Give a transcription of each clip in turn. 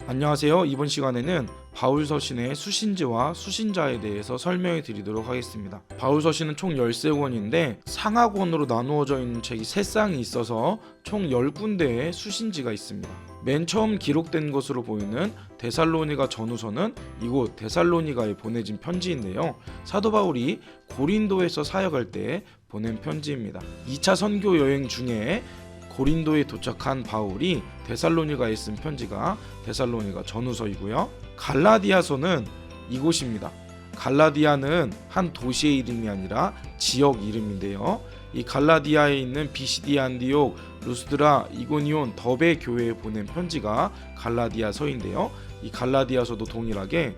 안녕하세요. 이번 시간에는 바울 서신의 수신지와 수신자에 대해서 설명해 드리도록 하겠습니다. 바울 서신은 총 13권인데 상하권으로 나누어져 있는 책이 3쌍이 있어서 총 10군데의 수신지가 있습니다. 맨 처음 기록된 것으로 보이는 데살로니가 전후서는 이곳 데살로니가에 보내진 편지인데요. 사도 바울이 고린도에서 사역할 때 보낸 편지입니다. 2차 선교 여행 중에 고린도에 도착한 바울이 데살로니가에 쓴 편지가 데살로니가 전후서이고요. 갈라디아서는 이곳입니다. 갈라디아는 한 도시의 이름이 아니라 지역 이름인데요. 이 갈라디아에 있는 비시디아, 안디옥, 루스드라, 이고니온, 더베 교회에 보낸 편지가 갈라디아서인데요. 이 갈라디아서도 동일하게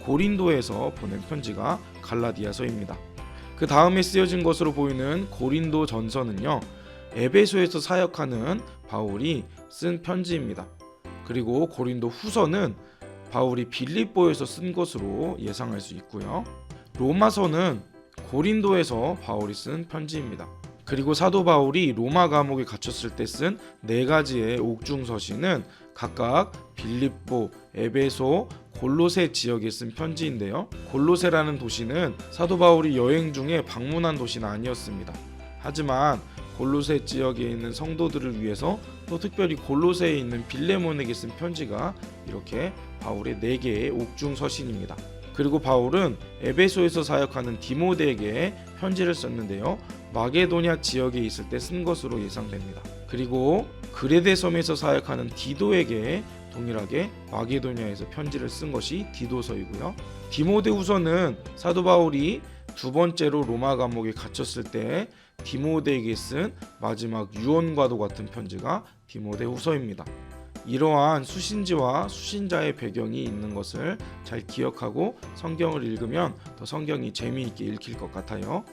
고린도에서 보낸 편지가 갈라디아서입니다. 그 다음에 쓰여진 것으로 보이는 고린도 전서는요, 에베소에서 사역하는 바울이 쓴 편지입니다. 그리고 고린도 후서는 바울이 빌립보에서 쓴 것으로 예상할 수 있고요. 로마서는 고린도에서 바울이 쓴 편지입니다. 그리고 사도 바울이 로마 감옥에 갇혔을 때 쓴 4가지의 옥중서신은 각각 빌립보, 에베소, 골로새 지역에 쓴 편지인데요. 골로새라는 도시는 사도 바울이 여행 중에 방문한 도시는 아니었습니다. 하지만 골로새 지역에 있는 성도들을 위해서 또 특별히 골로새에 있는 빌레몬에게 쓴 편지가 이렇게 바울의 4개의 옥중 서신입니다. 그리고 바울은 에베소에서 사역하는 디모데에게 편지를 썼는데요. 마게도냐 지역에 있을 때 쓴 것으로 예상됩니다. 그리고 그레데 섬에서 사역하는 디도에게 동일하게 마게도냐에서 편지를 쓴 것이 디도서이고요. 디모데후서는 사도 바울이 2번째로 로마 감옥에 갇혔을 때 디모데에게 쓴 마지막 유언과도 같은 편지가 디모데후서입니다. 이러한 수신지와 수신자의 배경이 있는 것을 잘 기억하고 성경을 읽으면 더 성경이 재미있게 읽힐 것 같아요.